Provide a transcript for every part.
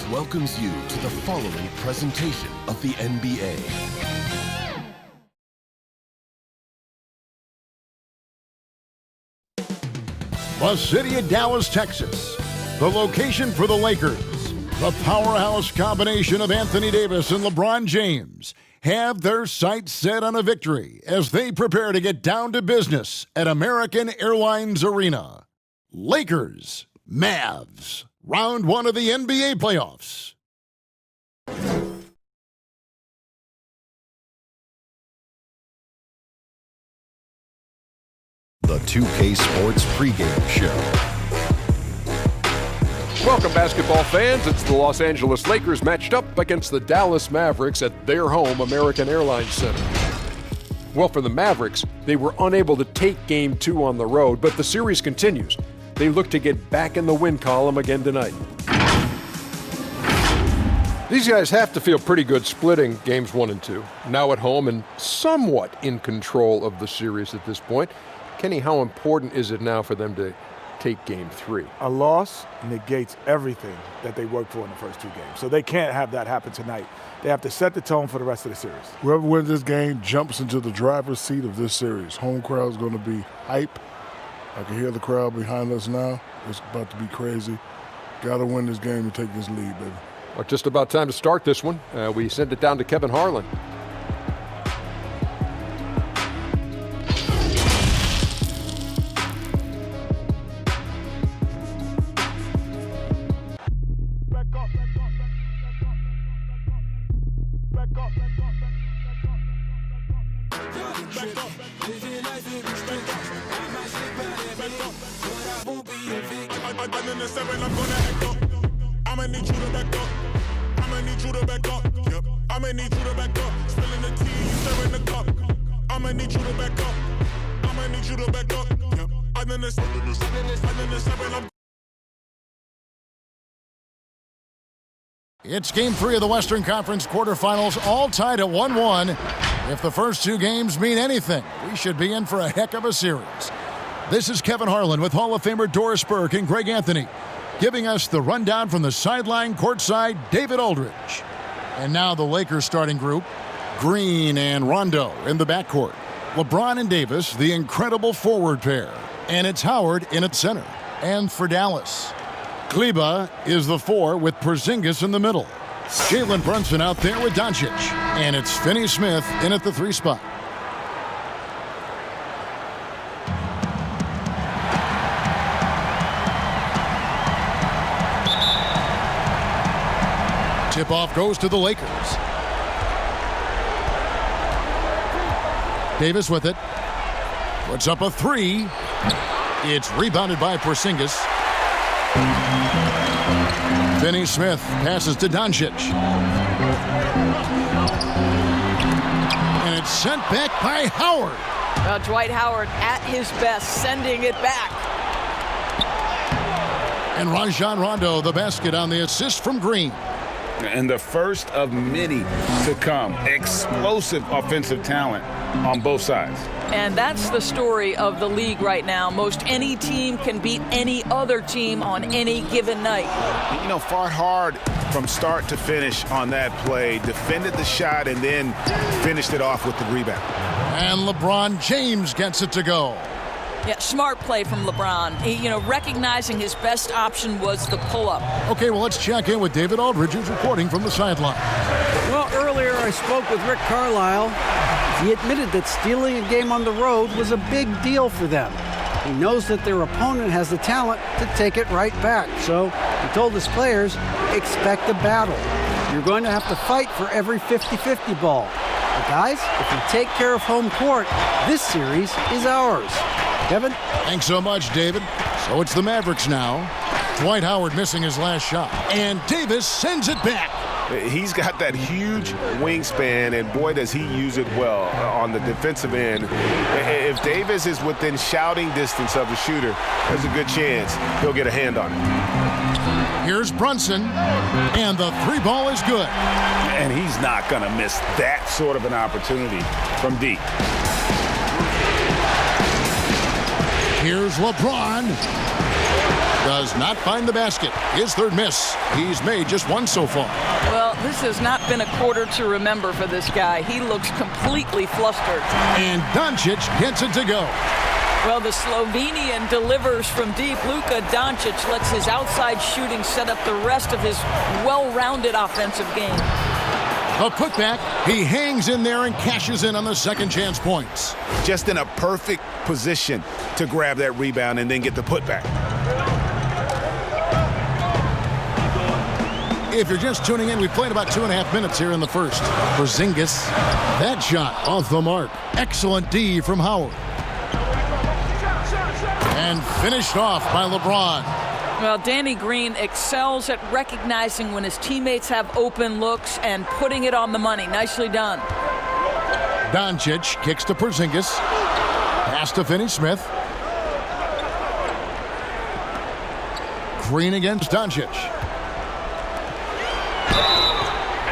Mavericks welcomes you to the following presentation of the NBA. The city of Dallas, Texas, the location for the Lakers, the powerhouse combination of Anthony Davis and LeBron James, have their sights set on a victory as they prepare to get down to business at American Airlines Arena. Lakers, Mavs, round one of the NBA playoffs. The 2K Sports pregame show. Welcome, basketball fans. It's the Los Angeles Lakers matched up against the Dallas Mavericks at their home, American Airlines Center. Well, for the Mavericks, they were unable to take Game 2 on the road, but the series continues. They look to get back in the win column again tonight. These guys have to feel pretty good splitting Games 1 and 2, now at home and somewhat in control of the series at this point. Kenny, how important is it now for them to take Game 3? A loss negates everything that they worked for in the first two games. So they can't have that happen tonight. They have to set the tone for the rest of the series. Whoever wins this game jumps into the driver's seat of this series. Home crowd's going to be hype. I can hear the crowd behind us now. It's about to be crazy. Got to win this game and take this lead, baby. Well, just about time to start this one. We send it down to Kevin Harlan. It's Game 3 of the Western Conference quarterfinals, all tied at 1-1. If the first two games mean anything, we should be in for a heck of a series. This is Kevin Harlan with Hall of Famer Doris Burke and Greg Anthony, giving us the rundown from the sideline courtside, David Aldridge. And now the Lakers starting group, Green and Rondo in the backcourt. LeBron and Davis, the incredible forward pair. And it's Howard in at center. And for Dallas, Kleba is the 4 with Porzingis in the middle. Jalen Brunson out there with Doncic. And it's Finney-Smith in at the 3 spot. Tip-off goes to the Lakers. Davis with it. Puts up a 3. It's rebounded by Porzingis. Finney-Smith passes to Doncic. And it's sent back by Howard. Well, Dwight Howard at his best, sending it back. And Rajon Rondo, the basket on the assist from Green. And the first of many to come. Explosive offensive talent on both sides. And that's the story of the league right now. Most any team can beat any other team on any given night. You know, fought hard from start to finish on that play, defended the shot, and then finished it off with the rebound. And LeBron James gets it to go. Yeah, smart play from LeBron. Recognizing his best option was the pull-up. Okay, well, let's check in with David Aldridge, who's reporting from the sideline. Well, earlier I spoke with Rick Carlisle. He admitted that stealing a game on the road was a big deal for them. He knows that their opponent has the talent to take it right back. So he told his players, expect a battle. You're going to have to fight for every 50-50 ball. But guys, if we take care of home court, this series is ours. Kevin? Thanks so much, David. So it's the Mavericks now. Dwight Howard missing his last shot. And Davis sends it back. He's got that huge wingspan, and boy, does he use it well on the defensive end. If Davis is within shouting distance of the shooter, there's a good chance he'll get a hand on it. Here's Brunson, and the 3 ball is good. And he's not going to miss that sort of an opportunity from deep. Here's LeBron. Does not find the basket. His third miss. He's made just one so far. Well, this has not been a quarter to remember for this guy. He looks completely flustered. And Doncic gets it to go. Well, the Slovenian delivers from deep. Luka Doncic lets his outside shooting set up the rest of his well-rounded offensive game. A putback. He hangs in there and cashes in on the second chance points. Just in a perfect position to grab that rebound and then get the putback. If you're just tuning in, we played about 2.5 minutes here in the first. Porzingis, that shot off the mark. Excellent D from Howard. And finished off by LeBron. Well, Danny Green excels at recognizing when his teammates have open looks and putting it on the money. Nicely done. Doncic kicks to Porzingis. Pass to Finney-Smith. Green against Doncic.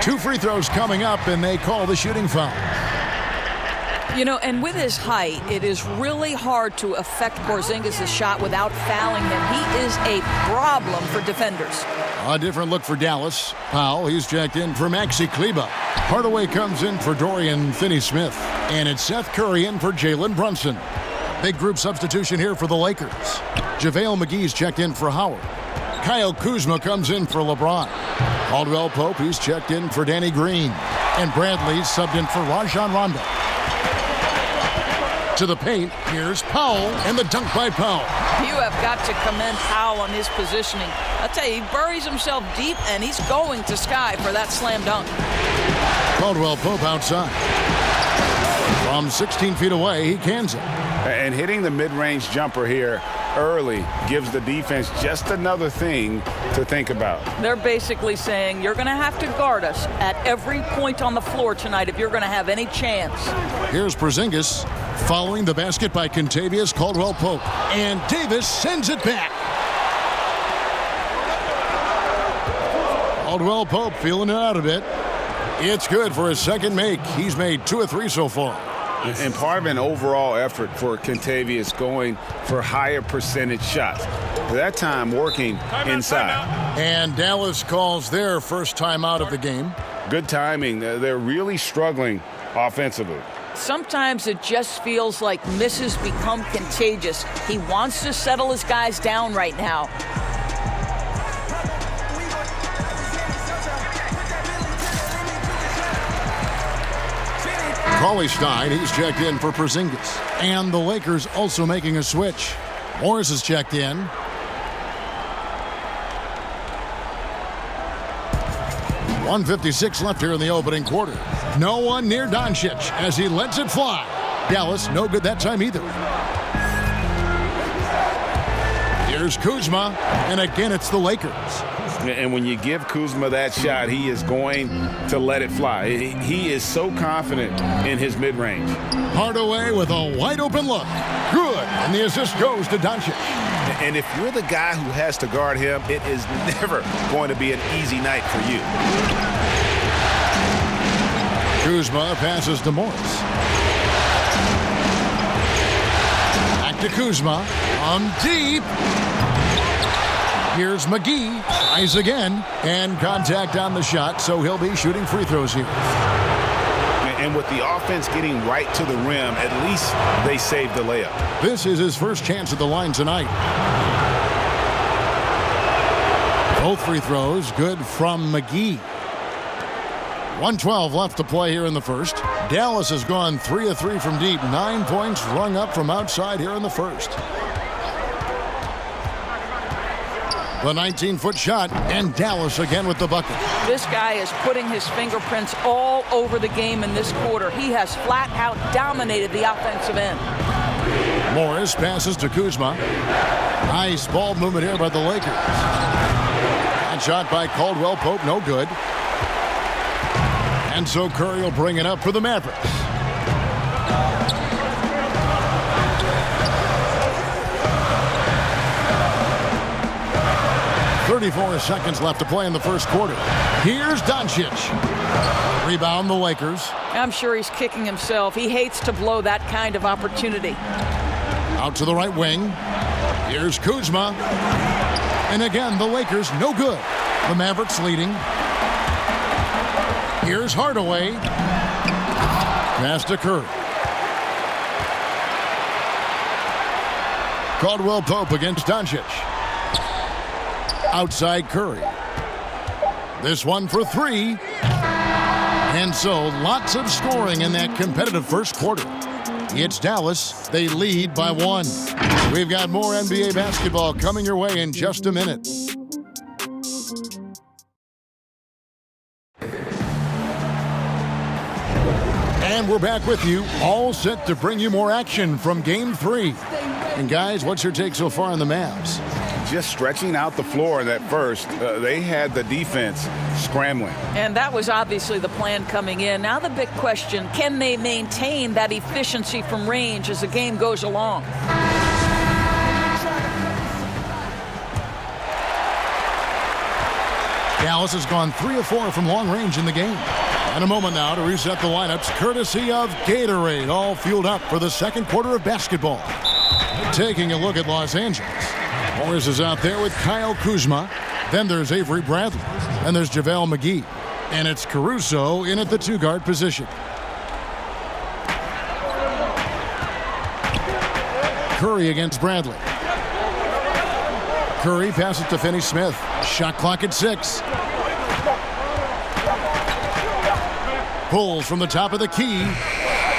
2 free throws coming up, and they call the shooting foul. You know, and with his height, it is really hard to affect Porzingis' shot without fouling him. He is a problem for defenders. A different look for Dallas. Powell, he's checked in for Maxi Kleber. Hardaway comes in for Dorian Finney-Smith. And it's Seth Curry in for Jalen Brunson. Big group substitution here for the Lakers. JaVale McGee's checked in for Howard. Kyle Kuzma comes in for LeBron. Caldwell Pope, he's checked in for Danny Green. And Bradley's subbed in for Rajon Rondo. To the paint, here's Powell, and the dunk by Powell. You have got to commend Powell on his positioning. I'll tell you, he buries himself deep, and he's going to sky for that slam dunk. Caldwell Pope outside. From 16 feet away, he cans it. And hitting the mid-range jumper here early gives the defense just another thing to think about. They're basically saying, you're going to have to guard us at every point on the floor tonight if you're going to have any chance. Here's Porzingis following the basket by Kentavious Caldwell-Pope. And Davis sends it back. Caldwell-Pope feeling it out a bit. It's good for his second make. He's made 2 of 3 so far. And part of an overall effort for Kentavious going for higher percentage shots. That time working inside. And Dallas calls their first timeout of the game. Good timing. They're really struggling offensively. Sometimes it just feels like misses become contagious. He wants to settle his guys down right now. Cauley-Stein, he's checked in for Porzingis. And the Lakers also making a switch. Morris is checked in. .156 left here in the opening quarter. No one near Doncic as he lets it fly. Dallas, no good that time either. Here's Kuzma, and again it's the Lakers. And when you give Kuzma that shot, he is going to let it fly. He is so confident in his mid-range. Hardaway with a wide open look. Good, and the assist goes to Doncic. And if you're the guy who has to guard him, it is never going to be an easy night for you. Kuzma passes to Morris. Back to Kuzma. Deep. Here's McGee. Tries again. And contact on the shot, so he'll be shooting free throws here. And with the offense getting right to the rim, at least they saved the layup. This is his first chance at the line tonight. Both free throws good from McGee. 1:12 left to play here in the first. Dallas has gone 3 of 3 from deep. 9 points rung up from outside here in the first. The 19-foot shot, and Dallas again with the bucket. This guy is putting his fingerprints all over the game in this quarter. He has flat out dominated the offensive end. Morris passes to Kuzma. Nice ball movement here by the Lakers. That shot by Caldwell Pope, no good. And so Curry will bring it up for the Mavericks. .34 seconds left to play in the first quarter. Here's Doncic. Rebound the Lakers. I'm sure he's kicking himself. He hates to blow that kind of opportunity. Out to the right wing. Here's Kuzma. And again, the Lakers no good. The Mavericks leading. Here's Hardaway. Pass to Curry. Caldwell Pope against Doncic. Outside Curry. This one for three. And so lots of scoring in that competitive first quarter. It's Dallas. They lead by 1. We've got more NBA basketball coming your way in just a minute. And we're back with you, all set to bring you more action from Game 3. And guys, what's your take so far on the Mavs? Just stretching out the floor in that first. They had the defense scrambling. And that was obviously the plan coming in. Now the big question, can they maintain that efficiency from range as the game goes along? Dallas has gone 3 of 4 from long range in the game. And a moment now to reset the lineups, courtesy of Gatorade, all fueled up for the second quarter of basketball. Taking a look at Los Angeles. Morris is out there with Kyle Kuzma. Then there's Avery Bradley. And there's JaVale McGee. And it's Caruso in at the 2-guard position. Curry against Bradley. Curry passes to Finney Smith. Shot clock at 6. Pulls from the top of the key.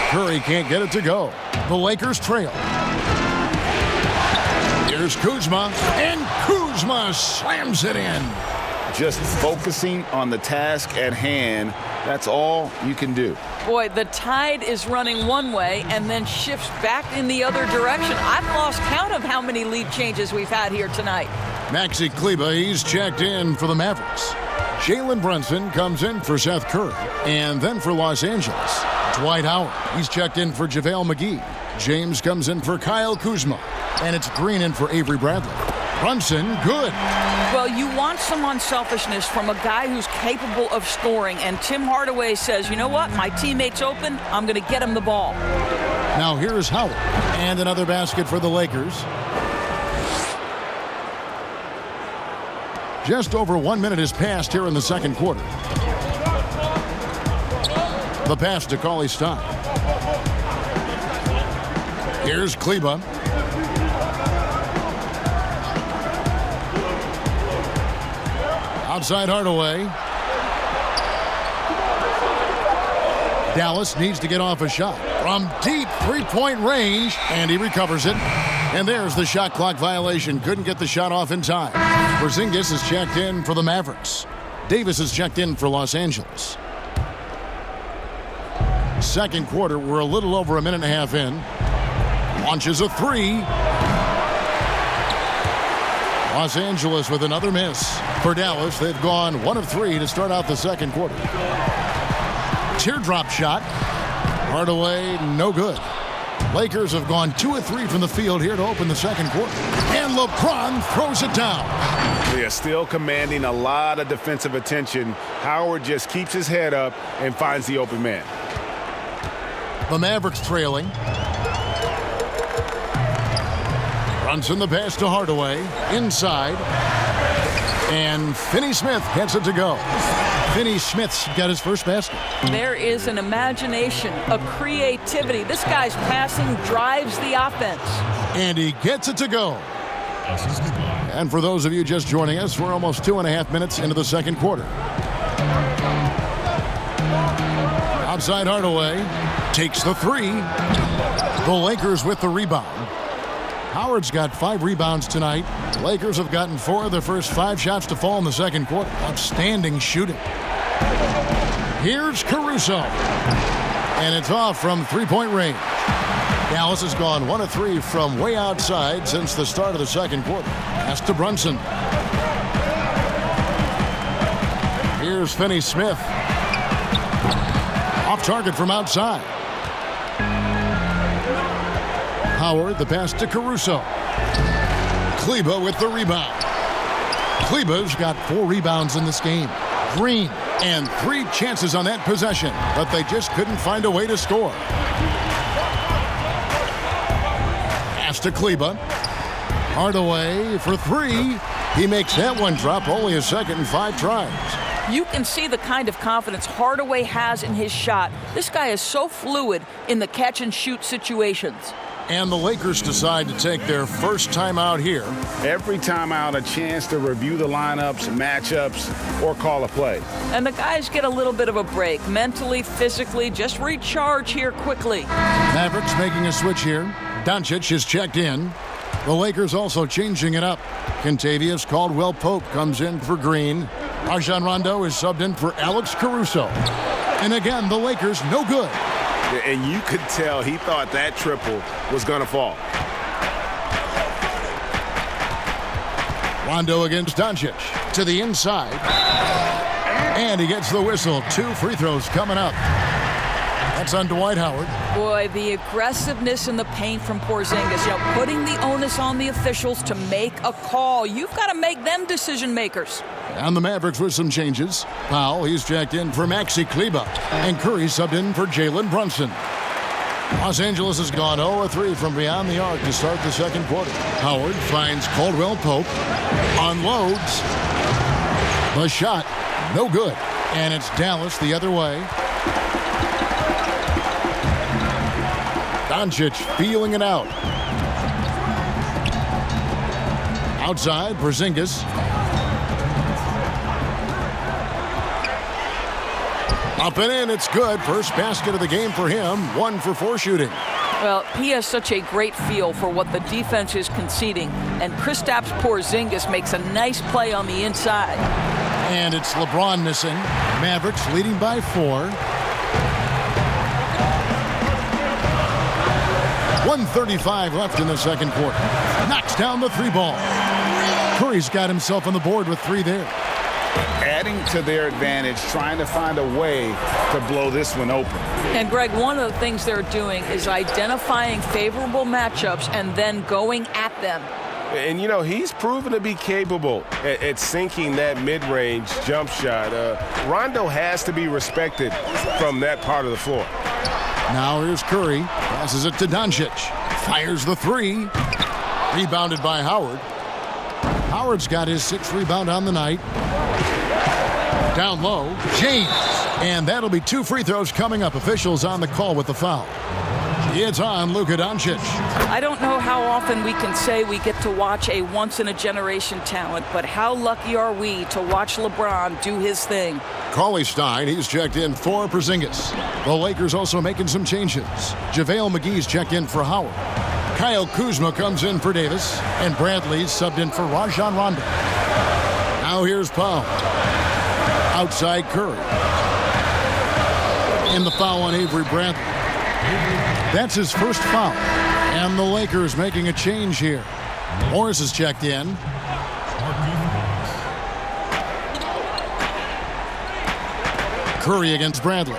Curry can't get it to go. The Lakers trail. Here's Kuzma, and Kuzma slams it in. Just focusing on the task at hand, that's all you can do. Boy, the tide is running one way and then shifts back in the other direction. I've lost count of how many lead changes we've had here tonight. Maxi Kleber, he's checked in for the Mavericks. Jalen Brunson comes in for Seth Curry. And then for Los Angeles, Dwight Howard. He's checked in for JaVale McGee. James comes in for Kyle Kuzma. And it's Green in for Avery Bradley. Brunson, good. Well, you want some unselfishness from a guy who's capable of scoring. And Tim Hardaway says, you know what? My teammate's open. I'm going to get him the ball. Now here's Howard. And another basket for the Lakers. Just over 1 minute has passed here in the second quarter. The pass to Cauley-Stein. Here's Kleber. Outside Hardaway. Dallas needs to get off a shot from deep three-point range, and he recovers it. And there's the shot clock violation. Couldn't get the shot off in time. Porzingis is checked in for the Mavericks. Davis is checked in for Los Angeles. Second quarter, we're a little over a minute and a half in. Launches a 3. Los Angeles with another miss. For Dallas, they've gone 1 of 3 to start out the second quarter. Teardrop shot. Hardaway, no good. Lakers have gone 2 of 3 from the field here to open the second quarter. And LeBron throws it down. They are still commanding a lot of defensive attention. Howard just keeps his head up and finds the open man. The Mavericks trailing. Brunson the pass to Hardaway. Inside. And Finney Smith gets it to go. Finney Smith's got his first basket. There is an imagination, a creativity. This guy's passing drives the offense. And he gets it to go. And for those of you just joining us, we're almost 2.5 minutes into the second quarter. Outside Hardaway takes the 3. The Lakers with the rebound. Howard's got 5 rebounds tonight. Lakers have gotten 4 of their first 5 shots to fall in the second quarter. Outstanding shooting. Here's Caruso. And it's off from three-point range. Dallas has gone 1 of 3 from way outside since the start of the second quarter. Pass to Brunson. Here's Finney Smith. Off target from outside. Howard, the pass to Caruso. Kleber with the rebound. Kleber's got 4 rebounds in this game. Green, and 3 chances on that possession, but they just couldn't find a way to score. Pass to Kleber. Hardaway for 3. He makes that one drop, only a second and 5 tries. You can see the kind of confidence Hardaway has in his shot. This guy is so fluid in the catch-and-shoot situations. And the Lakers decide to take their first timeout here. Every timeout, a chance to review the lineups, matchups, or call a play. And the guys get a little bit of a break, mentally, physically, just recharge here quickly. Mavericks making a switch here. Doncic is checked in. The Lakers also changing it up. Kentavious Caldwell-Pope comes in for Green. Rajon Rondo is subbed in for Alex Caruso. And again, the Lakers no good. And you could tell he thought that triple was going to fall. Rondo against Doncic to the inside. And he gets the whistle. 2 free throws coming up. That's on Dwight Howard. Boy, the aggressiveness in the paint from Porzingis, putting the onus on the officials to make a call. You've got to make them decision makers. And the Mavericks with some changes. Powell, he's checked in for Maxi Kleba. And Curry subbed in for Jalen Brunson. Los Angeles has gone 0-3 from beyond the arc to start the second quarter. Howard finds Caldwell-Pope. Unloads. The shot, no good. And it's Dallas the other way. Doncic feeling it out. Outside, Porzingis. Up and in, it's good. First basket of the game for him. 1 for 4 shooting. Well, he has such a great feel for what the defense is conceding. And Kristaps Porzingis makes a nice play on the inside. And it's LeBron missing. Mavericks leading by 4. 1:35 left in the second quarter. Knocks down the 3 ball. Curry's got himself on the board with 3 there. Adding to their advantage, trying to find a way to blow this one open. And Greg, one of the things they're doing is identifying favorable matchups and then going at them. And, he's proven to be capable at sinking that mid-range jump shot. Rondo has to be respected from that part of the floor. Now here's Curry. Passes it to Doncic. Fires the 3. Rebounded by Howard. Howard's got his 6th rebound on the night. Down low, James. And that'll be 2 free throws coming up. Officials on the call with the foul. It's on Luka Doncic. I don't know how often we can say we get to watch a once-in-a-generation talent, but how lucky are we to watch LeBron do his thing. Cauley Stein, he's checked in for Porzingis. The Lakers also making some changes. JaVale McGee's checked in for Howard. Kyle Kuzma comes in for Davis, and Bradley's subbed in for Rajon Rondo. Now here's Powell. Outside Curry. In the foul on Avery Bradley. That's his first foul. And the Lakers making a change here. Morris is checked in. Curry against Bradley.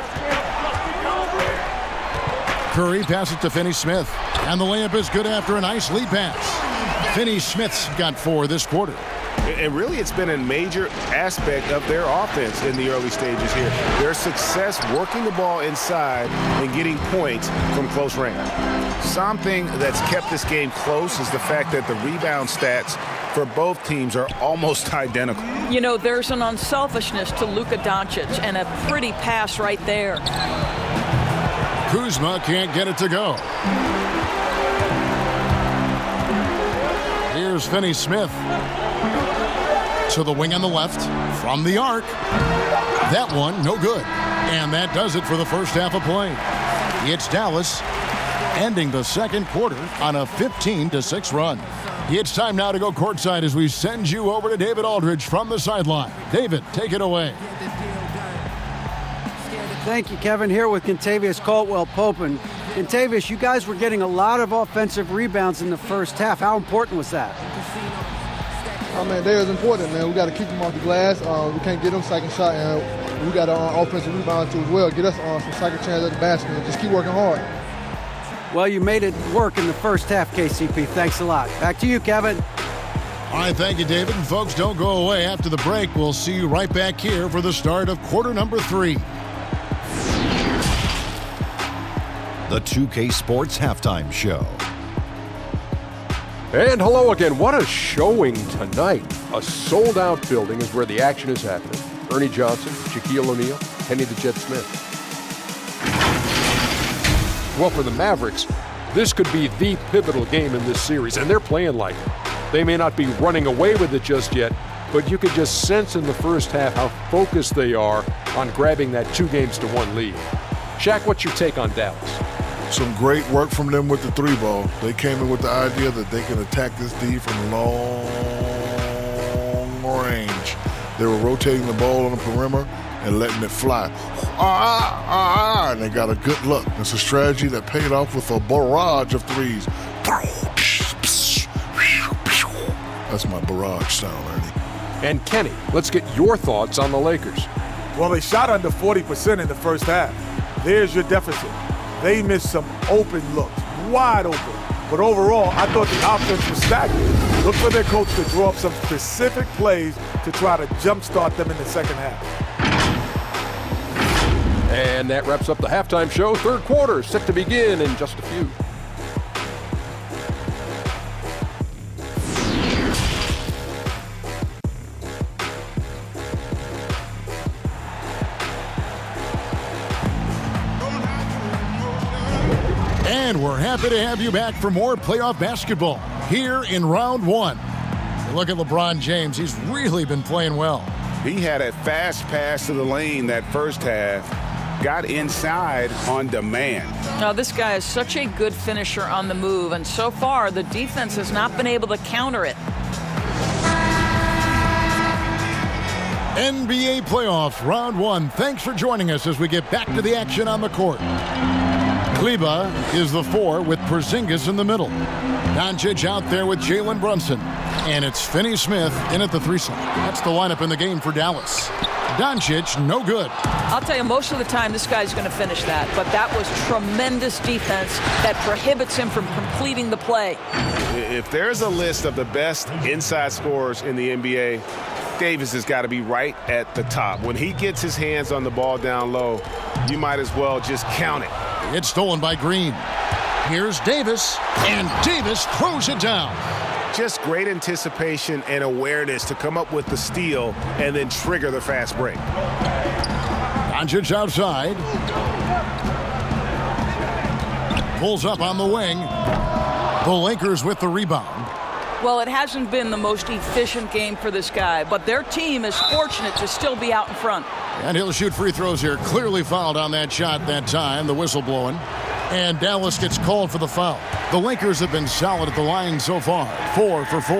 Curry passes to Finney-Smith. And the layup is good after a nice lead pass. Finney-Smith's got 4 this quarter. And really, it's been a major aspect of their offense in the early stages here. Their success working the ball inside and getting points from close range. Something that's kept this game close is the fact that the rebound stats for both teams are almost identical. There's an unselfishness to Luka Doncic and a pretty pass right there. Kuzma can't get it to go. Here's Finney-Smith. To the wing on the left, from the arc. That one, no good. And that does it for the first half of play. It's Dallas ending the second quarter on a 15-6 run. It's time now to go courtside as we send you over to David Aldridge from the sideline. David, take it away. Thank you, Kevin. Here with Kentavious Caldwell-Pope. And Kentavious, you guys were getting a lot of offensive rebounds in the first half. How important was that? Oh, man, they was important, man. We got to keep them off the glass. We can't get them second shot, and we got to offensive rebound too as well. Get us some second chance at the basket and just keep working hard. Well, you made it work in the first half, KCP. Thanks a lot. Back to you, Kevin. All right, thank you, David. And folks, don't go away. After the break, we'll see you right back here for the start of quarter number 3. The 2K Sports Halftime Show. And hello again. What a showing tonight. A sold-out building is where the action is happening. Ernie Johnson, Shaquille O'Neal, Kenny the Jet Smith. Well, for the Mavericks, this could be the pivotal game in this series, and they're playing like it. They may not be running away with it just yet, but you could just sense in the first half how focused they are on grabbing that 2-1 lead. Shaq, what's your take on Dallas? Some great work from them with the 3-ball. They came in with the idea that they can attack this D from long range. They were rotating the ball on the perimeter and letting it fly. And they got a good look. It's a strategy that paid off with a barrage of threes. That's my barrage sound, Ernie. And Kenny, let's get your thoughts on the Lakers. Well, they shot under 40% in the first half. There's your deficit. They missed some open looks, wide open. But overall, I thought the offense was stagnant. Look for their coach to draw up some specific plays to try to jumpstart them in the second half. And that wraps up the halftime show. Third quarter set to begin in just a few. And we're happy to have you back for more playoff basketball here in round one. Look at LeBron James. He's really been playing well. He had a fast pass to the lane that first half, got inside on demand. Now, this guy is such a good finisher on the move, and so far the defense has not been able to counter it. NBA playoffs, round one. Thanks for joining us as we get back to the action on the court. Kleba is the 4 with Porzingis in the middle. Doncic out there with Jalen Brunson. And it's Finney-Smith in at the 3 slot. That's the lineup in the game for Dallas. Doncic, no good. I'll tell you, most of the time this guy's going to finish that, but that was tremendous defense that prohibits him from completing the play. If there's a list of the best inside scorers in the NBA, Davis has got to be right at the top. When he gets his hands on the ball down low, you might as well just count it. It's stolen by Green. Here's Davis, and Davis throws it down. Just great anticipation and awareness to come up with the steal and then trigger the fast break. Doncic outside. Pulls up on the wing. The Lakers with the rebound. Well, it hasn't been the most efficient game for this guy, but their team is fortunate to still be out in front. And he'll shoot free throws here. Clearly fouled on that shot that time. The whistle blowing. And Dallas gets called for the foul. The Lakers have been solid at the line so far. 4 for 4.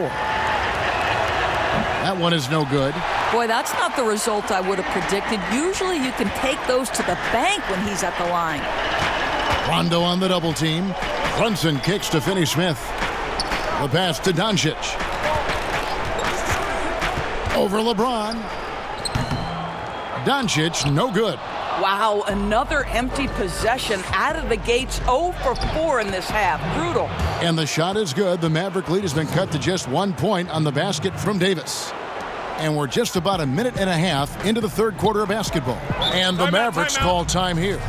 That one is no good. Boy, that's not the result I would have predicted. Usually you can take those to the bank when he's at the line. Rondo on the double team. Brunson kicks to Finney-Smith. The pass to Doncic. Over LeBron. Doncic, no good. Wow, another empty possession out of the gates. 0 for 4 in this half. Brutal. And the shot is good. The Maverick lead has been cut to just 1 point on the basket from Davis. And we're just about a minute and a half into the third quarter of basketball. And the Mavericks call time here.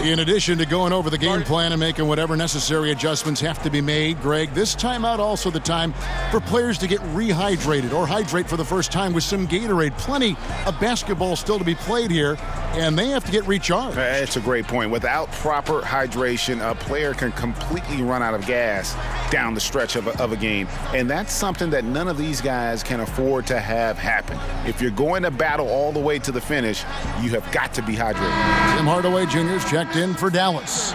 In addition to going over the game plan and making whatever necessary adjustments have to be made, Greg, this timeout also the time for players to get rehydrated or hydrate for the first time with some Gatorade. Plenty of basketball still to be played here, and they have to get recharged. It's a great point. Without proper hydration, a player can completely run out of gas down the stretch of a game, and that's something that none of these guys can afford to have happen. If you're going to battle all the way to the finish, you have got to be hydrated. Tim Hardaway Jr. is checked in for Dallas.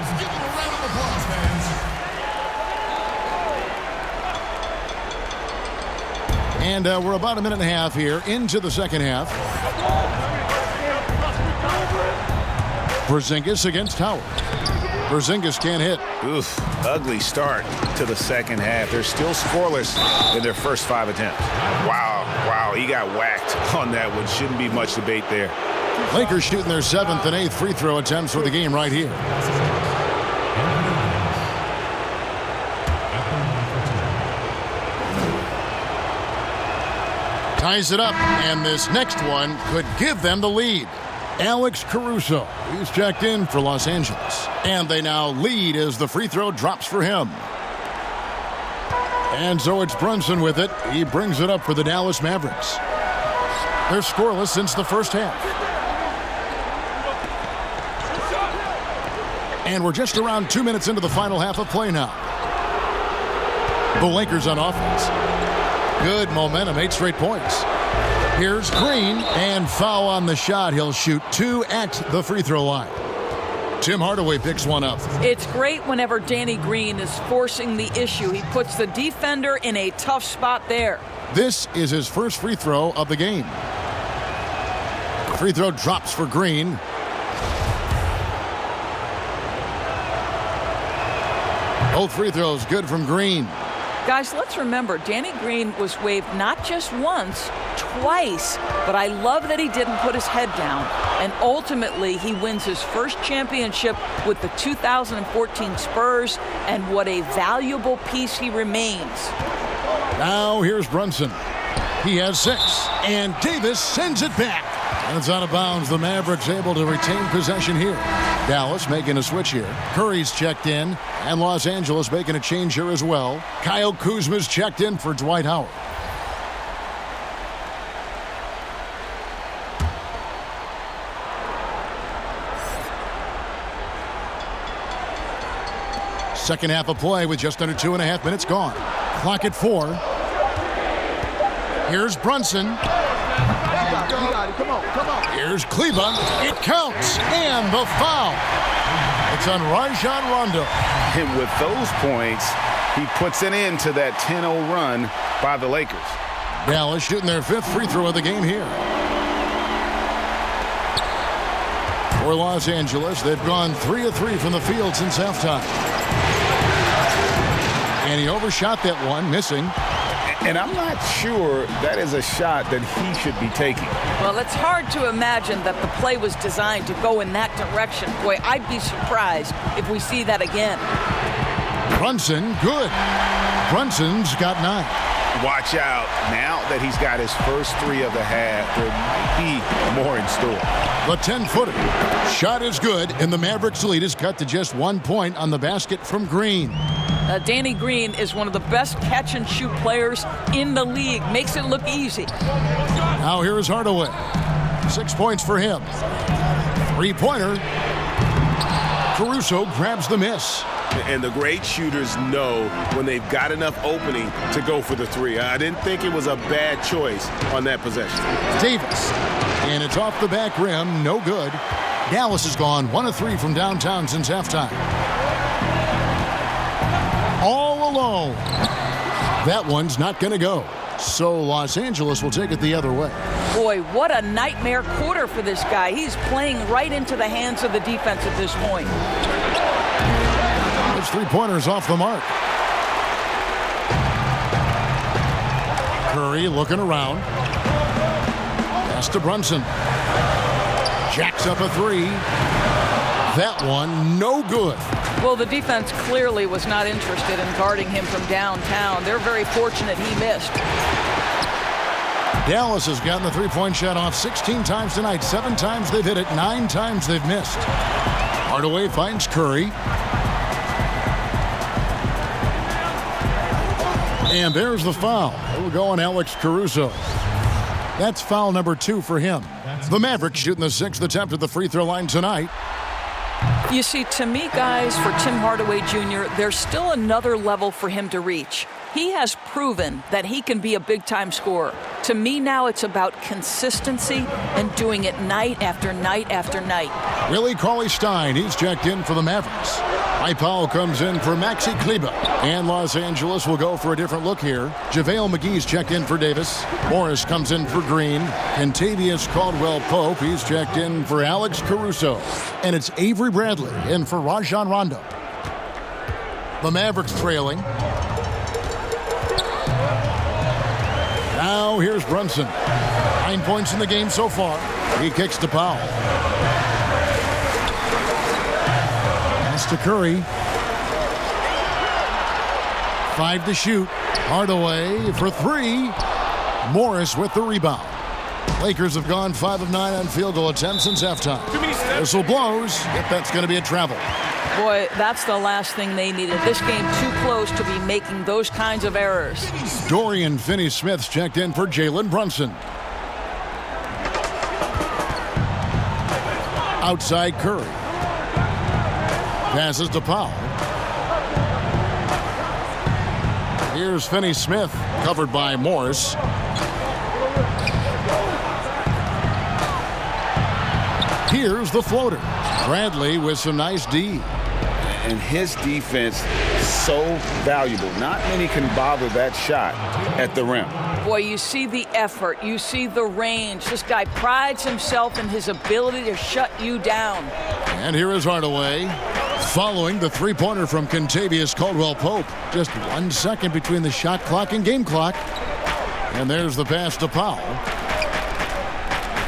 And we're about a minute and a half here into the second half. Porzingis against Howard. Porzingis can't hit. Oof, ugly start to the second half. They're still scoreless in their first 5 attempts. Wow, he got whacked on that one. Shouldn't be much debate there. Lakers shooting their 7th and 8th free throw attempts for the game right here. Ties it up, and this next one could give them the lead. Alex Caruso, he's checked in for Los Angeles. And they now lead as the free throw drops for him. And so it's Brunson with it. He brings it up for the Dallas Mavericks. They're scoreless since the first half. And we're just around 2 minutes into the final half of play now. The Lakers on offense. Good momentum, 8 straight points. Here's Green, and foul on the shot. He'll shoot 2 at the free throw line. Tim Hardaway picks one up. It's great whenever Danny Green is forcing the issue. He puts the defender in a tough spot there. This is his first free throw of the game. Free throw drops for Green. Both free throws good from Green. Guys, let's remember, Danny Green was waived not just once, twice, but I love that he didn't put his head down. And ultimately, he wins his first championship with the 2014 Spurs, and what a valuable piece he remains. Now here's Brunson. He has 6, and Davis sends it back. And it's out of bounds. The Mavericks able to retain possession here. Dallas making a switch here. Curry's checked in, and Los Angeles making a change here as well. Kyle Kuzma's checked in for Dwight Howard. Second half of play with just under 2.5 minutes gone. Clock at 4. Here's Brunson. Here's Kleba. It counts. And the foul. It's on Rajon Rondo. And with those points, he puts an end to that 10-0 run by the Lakers. Dallas shooting their 5th free throw of the game here. For Los Angeles, they've gone 3 of 3 from the field since halftime. And he overshot that one, missing. And I'm not sure that is a shot that he should be taking. Well, it's hard to imagine that the play was designed to go in that direction. Boy, I'd be surprised if we see that again. Brunson, good. Brunson's got 9. Watch out. Now that he's got his first 3 of the half, there might be more in store. The 10-footer. Shot is good, and the Mavericks lead is cut to just 1 point on the basket from Green. Danny Green is one of the best catch-and-shoot players in the league. Makes it look easy. Now here is Hardaway. 6 points for him. 3-pointer. Caruso grabs the miss. And the great shooters know when they've got enough opening to go for the 3. I didn't think it was a bad choice on that possession. Davis. And it's off the back rim. No good. Dallas has gone 1 of 3 from downtown since halftime. All alone. That one's not going to go. So Los Angeles will take it the other way. Boy, what a nightmare quarter for this guy. He's playing right into the hands of the defense at this point. His 3-pointers off the mark. Curry looking around. Pass to Brunson. Jacks up a 3. That one, no good. Well, the defense clearly was not interested in guarding him from downtown. They're very fortunate he missed. Dallas has gotten the 3-point shot off 16 times tonight. 7 times they've hit it. 9 times they've missed. Hardaway finds Curry. And there's the foul. It'll go on Alex Caruso. That's foul number 2 for him. The Mavericks shooting the 6th attempt at the free throw line tonight. You see, to me, guys, for Tim Hardaway Jr., there's still another level for him to reach. He has proven that he can be a big-time scorer. To me now, it's about consistency and doing it night after night after night. Willie Cauley-Stein, he's checked in for the Mavericks. Mike Powell comes in for Maxi Kleba. And Los Angeles will go for a different look here. JaVale McGee's checked in for Davis. Morris comes in for Green. Kentavious Caldwell-Pope, he's checked in for Alex Caruso. And it's Avery Bradley in for Rajon Rondo. The Mavericks trailing. Now here's Brunson. 9 points in the game so far. He kicks to Powell. Pass to Curry. 5 to shoot. Hardaway for 3. Morris with the rebound. Lakers have gone 5 of 9 on field goal attempts since halftime. Whistle blows. If that's going to be a travel. Boy, that's the last thing they needed. This game too close to be making those kinds of errors. Dorian Finney-Smith's checked in for Jalen Brunson. Outside Curry. Passes to Powell. Here's Finney-Smith, covered by Morris. Here's the floater. Bradley with some nice D. And his defense so valuable. Not many can bother that shot at the rim. Boy, you see the effort. You see the range. This guy prides himself in his ability to shut you down. And here is Hardaway following the three-pointer from Kentavious Caldwell-Pope. Just 1 second between the shot clock and game clock. And there's the pass to Powell.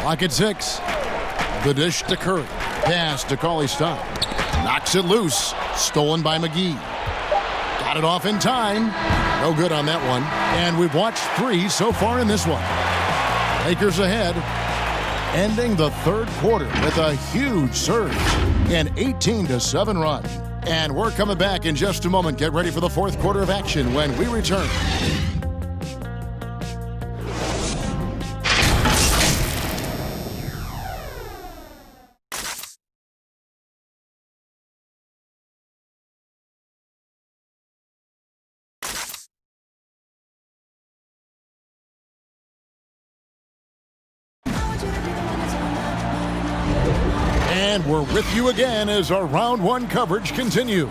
Clock at 6. The dish to Curry. Pass to Cauley-Stein. Knocks it loose. Stolen by McGee. Got it off in time. No good on that one. And we've watched 3 so far in this one. Lakers ahead. Ending the third quarter with a huge surge. An 18-7 run. And we're coming back in just a moment. Get ready for the fourth quarter of action when we return. And we're with you again as our round 1 coverage continues.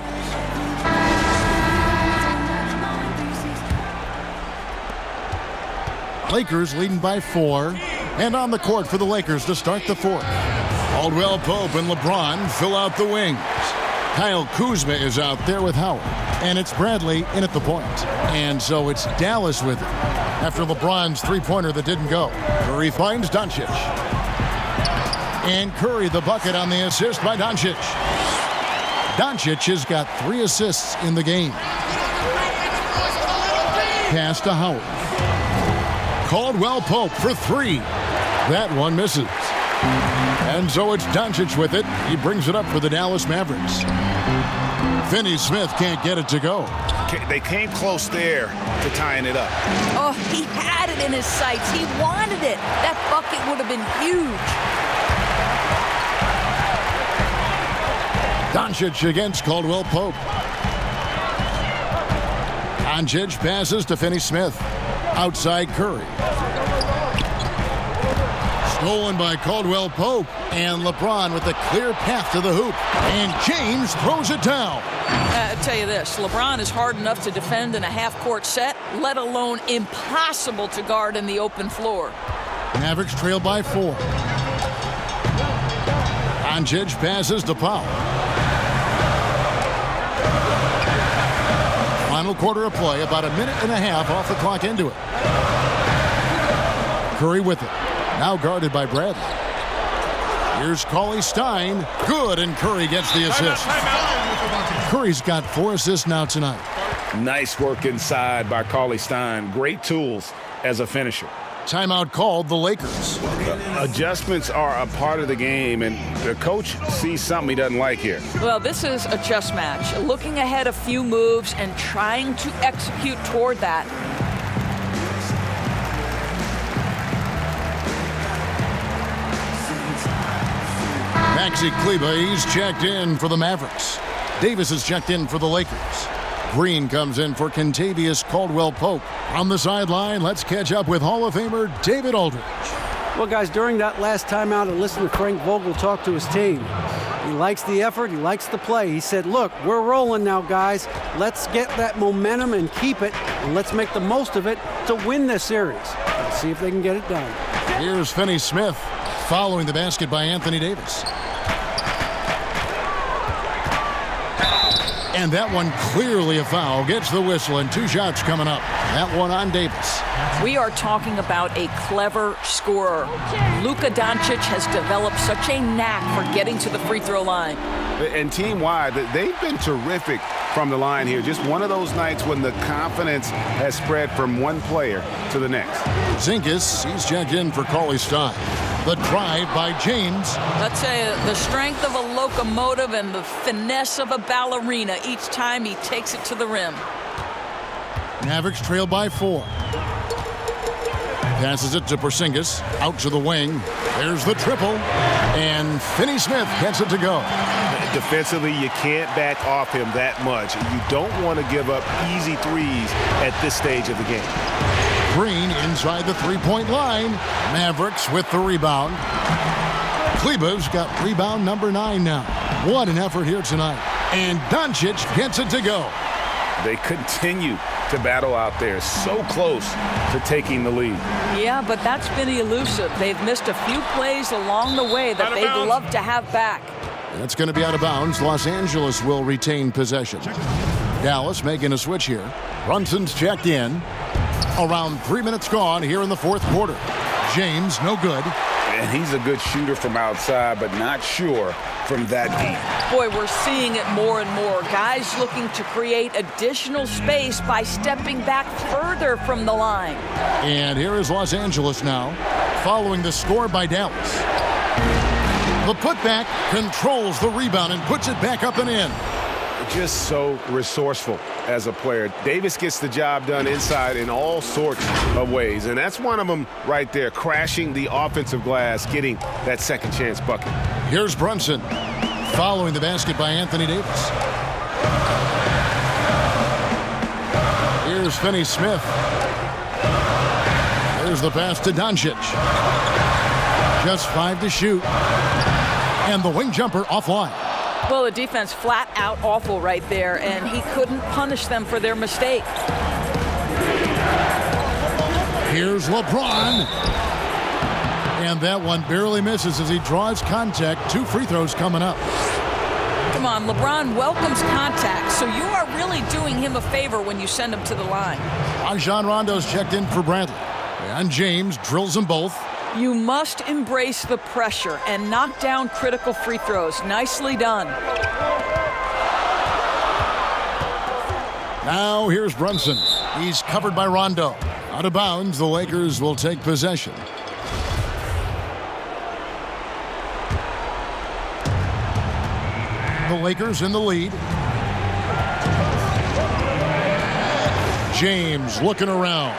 Lakers leading by 4. And on the court for the Lakers to start the fourth. Caldwell-Pope and LeBron fill out the wings. Kyle Kuzma is out there with Howard. And it's Bradley in at the point. And so it's Dallas with it. After LeBron's three-pointer that didn't go. Curry finds Doncic. And Curry the bucket on the assist by Doncic. Doncic has got 3 assists in the game. Pass to Howard. Caldwell-Pope for 3. That one misses. And so it's Doncic with it. He brings it up for the Dallas Mavericks. Finney-Smith can't get it to go. They came close there to tying it up. Oh, he had it in his sights. He wanted it. That bucket would have been huge. Doncic against Caldwell-Pope. Doncic passes to Finney-Smith. Outside Curry. Stolen by Caldwell-Pope. And LeBron with a clear path to the hoop. And James throws it down. I'll tell you this, LeBron is hard enough to defend in a half-court set, let alone impossible to guard in the open floor. Mavericks trail by 4. Doncic passes to Powell. Final quarter of play, about 1.5 minutes off the clock into it. Curry with it. Now guarded by Bradley. Here's Cauley-Stein. Good, and Curry gets the assist. Curry's got 4 assists now tonight. Nice work inside by Cauley-Stein. Great tools as a finisher. Timeout called the Lakers. Adjustments are a part of the game, and the coach sees something he doesn't like here. Well, this is a chess match. Looking ahead a few moves and trying to execute toward that. Maxi Kleber, he's checked in for the Mavericks. Davis is checked in for the Lakers. Green comes in for Kentavious Caldwell-Pope. On the sideline, let's catch up with Hall of Famer David Aldridge. Well, guys, during that last timeout, I listened to Frank Vogel talk to his team. He likes the effort. He likes the play. He said, look, we're rolling now, guys. Let's get that momentum and keep it, and let's make the most of it to win this series. Let's see if they can get it done. Here's Finney-Smith following the basket by Anthony Davis. And that one clearly a foul. Gets the whistle, and 2 shots coming up. That one on Davis. We are talking about a clever scorer. Luka Doncic has developed such a knack for getting to the free throw line. And team-wide, they've been terrific from the line here. Just one of those nights when the confidence has spread from one player to the next. Zinkas, he's checked in for Cauley-Stein. The drive by James. Let's say the strength of a locomotive and the finesse of a ballerina each time he takes it to the rim. Mavericks trail by 4. Passes it to Porzingis. Out to the wing. There's the triple. And Finney Smith gets it to go. Defensively, you can't back off him that much. You don't want to give up easy threes at this stage of the game. Green inside the three-point line. Mavericks with the rebound. Kleba's got rebound number 9 now. What an effort here tonight. And Doncic gets it to go. They continue to battle out there, so close to taking the lead. Yeah, but that's been elusive. They've missed a few plays along the way that they'd love to have back. That's going to be out of bounds. Los Angeles will retain possession. Dallas making a switch here. Brunson's checked in. Around 3 minutes gone here in the fourth quarter. James, no good. And he's a good shooter from outside, but not sure from that deep. Boy, we're seeing it more and more. Guys looking to create additional space by stepping back further from the line. And here is Los Angeles now, following the score by Dallas. The putback controls the rebound and puts it back up and in. Just so resourceful as a player. Davis gets the job done inside in all sorts of ways, and that's one of them right there, crashing the offensive glass, getting that second chance bucket. Here's Brunson following the basket by Anthony Davis. Here's Finney Smith. There's the pass to Doncic. Just 5 to shoot. And the wing jumper offline. Well, the defense flat out awful right there, and he couldn't punish them for their mistake. Here's LeBron. And that one barely misses as he draws contact. 2 free throws coming up. Come on, LeBron welcomes contact, so you are really doing him a favor when you send him to the line. Rajon Rondo's checked in for Bradley. And James drills them both. You must embrace the pressure and knock down critical free throws. Nicely done. Now here's Brunson. He's covered by Rondo. Out of bounds, the Lakers will take possession. The Lakers in the lead. James looking around.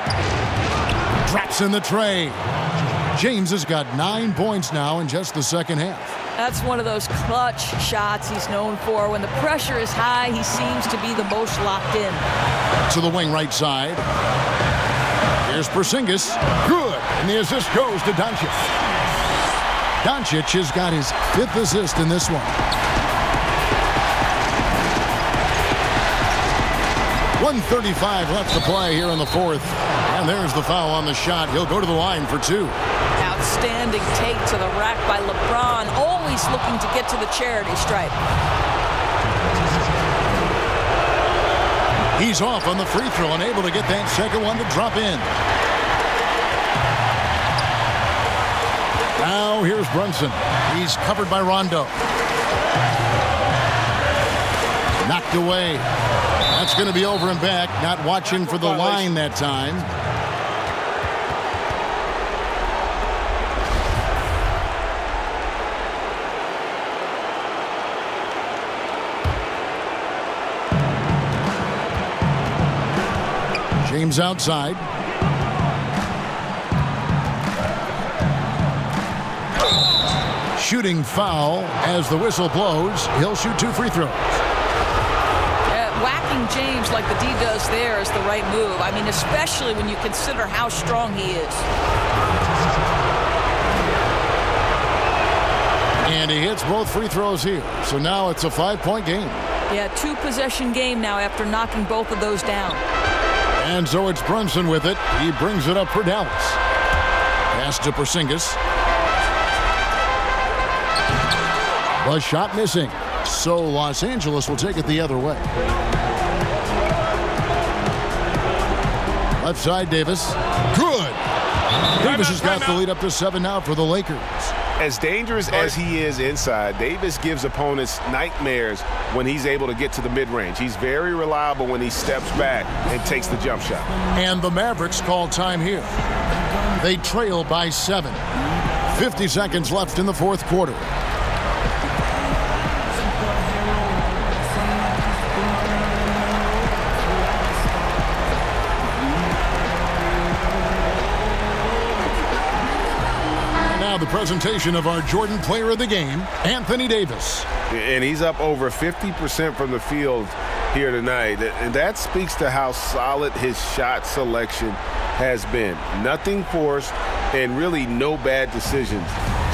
Drops in the tray. James has got 9 points now in just the second half. That's one of those clutch shots he's known for. When the pressure is high, he seems to be the most locked in. To the wing right side. Here's Porzingis. Good. And the assist goes to Doncic. Doncic has got his 5th assist in this one. 1:35 left to play here in the fourth. And there's the foul on the shot. He'll go to the line for 2. Outstanding take to the rack by LeBron. Always looking to get to the charity stripe. He's off on the free throw and able to get that second one to drop in. Now here's Brunson. He's covered by Rondo. Knocked away. That's going to be over and back. Not watching for the line that time. James outside. Shooting foul as the whistle blows. He'll shoot 2 free throws. Whacking James like the D does there is the right move. I mean, especially when you consider how strong he is. And he hits both free throws here. So now it's a 5-point game. Yeah, 2-possession game now after knocking both of those down. And so it's Brunson with it. He brings it up for Dallas. Pass to Porzingis. The shot missing. So Los Angeles will take it the other way. Left side, Davis. Good. Davis has got the lead up to 7 now for the Lakers. As dangerous as he is inside, Davis gives opponents nightmares when he's able to get to the mid-range. He's very reliable when he steps back and takes the jump shot. And the Mavericks call time here. They trail by 7. 50 seconds left in the fourth quarter. Now the presentation of our Jordan Player of the Game, Anthony Davis. And he's up over 50% from the field here tonight. And that speaks to how solid his shot selection has been. Nothing forced and really no bad decisions.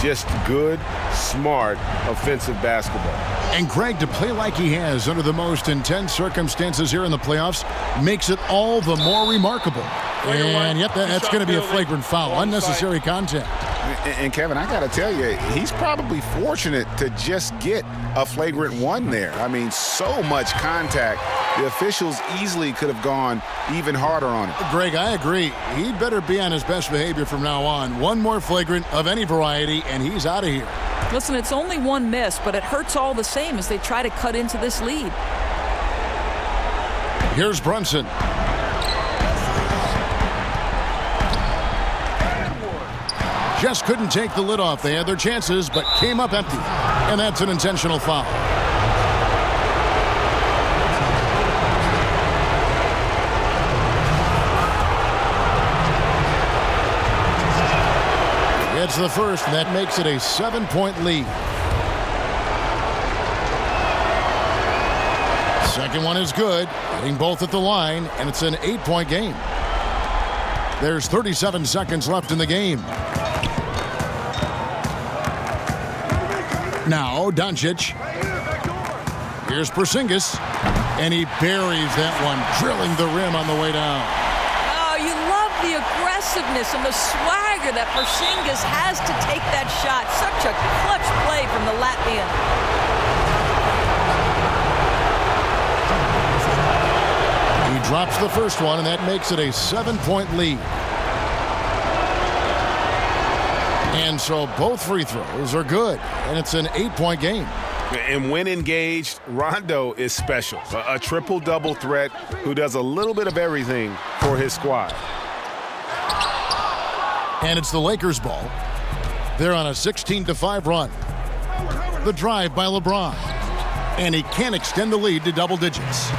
Just good, smart, offensive basketball. And Greg, to play like he has under the most intense circumstances here in the playoffs makes it all the more remarkable. And yep, that's going to be a flagrant foul. Unnecessary contact. And Kevin, I got to tell you, he's probably fortunate to just get a flagrant one there. I mean, so much contact. The officials easily could have gone even harder on it. Greg, I agree. He'd better be on his best behavior from now on. One more flagrant of any variety, and he's out of here. Listen, it's only one miss, but it hurts all the same as they try to cut into this lead. Here's Brunson. Just couldn't take the lid off. They had their chances, but came up empty. And that's an intentional foul. It's the first, and that makes it a 7-point lead. Second one is good, hitting both at the line, and it's an 8-point game. There's 37 seconds left in the game. Now, Doncic. Here's Porzingis. And he buries that one, drilling the rim on the way down. Oh, you love the aggressiveness and the swagger that Porzingis has to take that shot. Such a clutch play from the Latvian. He drops the first one, and that makes it a 7-point lead. And so both free throws are good, and it's an 8-point game. And when engaged, Rondo is special. A triple-double threat who does a little bit of everything for his squad. And it's the Lakers' ball. They're on a 16-5 run. The drive by LeBron. And he can't extend the lead to double digits.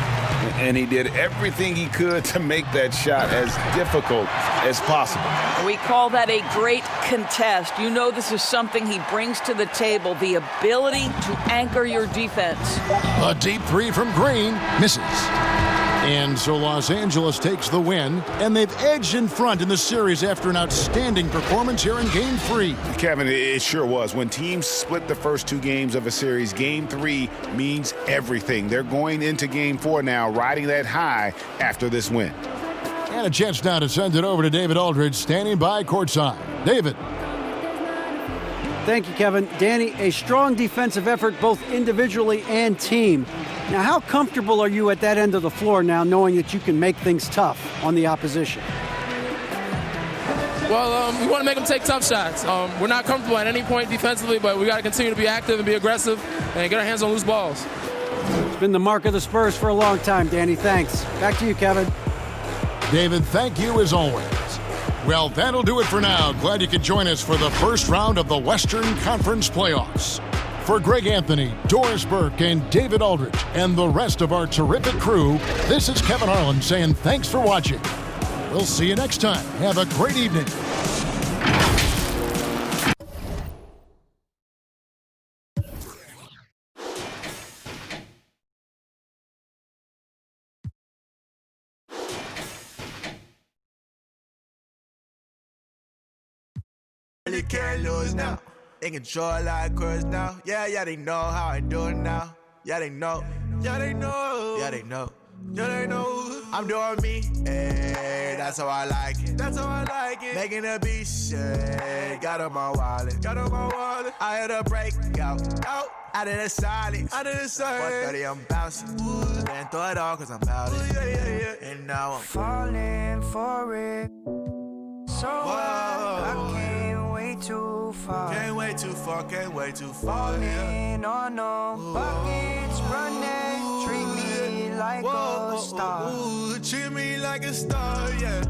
And he did everything he could to make that shot as difficult as possible. We call that a great contest. You know this is something he brings to the table, the ability to anchor your defense. A deep three from Green misses. And so Los Angeles takes the win, and they've edged in front in the series after an outstanding performance here in Game 3. Kevin, it sure was. When teams split the first two games of a series, Game 3 means everything. They're going into Game 4 now, riding that high after this win. And a chance now to send it over to David Aldridge, standing by courtside. David. Thank you, Kevin. Danny, a strong defensive effort both individually and team. Now, how comfortable are you at that end of the floor now, knowing that you can make things tough on the opposition? Well, we want to make them take tough shots. We're not comfortable at any point defensively, but we got to continue to be active and be aggressive and get our hands on loose balls. It's been the mark of the Spurs for a long time, Danny. Thanks. Back to you, Kevin. David, thank you as always. Well, that'll do it for now. Glad you could join us for the first round of the Western Conference playoffs. For Greg Anthony, Doris Burke, and David Aldridge, and the rest of our terrific crew, this is Kevin Harlan saying thanks for watching. We'll see you next time. Have a great evening. Really can't lose now. They control like cars now. Yeah, they know how I do it now. Yeah, they know. Yeah, they know. Yeah, they know. Yeah, they know. I'm doing me. Hey, that's how I like it. That's how I like it. Making a beat shit. Got on my wallet. Got on my wallet. I had a breakout. Out of the silence. Out of the silence. 130, I'm bouncing. Then throw it all cause I'm out it. Yeah. And now I'm falling for it. So I can't wait too far. Can't wait too far, can't wait too far. Falling on no buckets, running. Treat me like a star. Treat me like a star, yeah.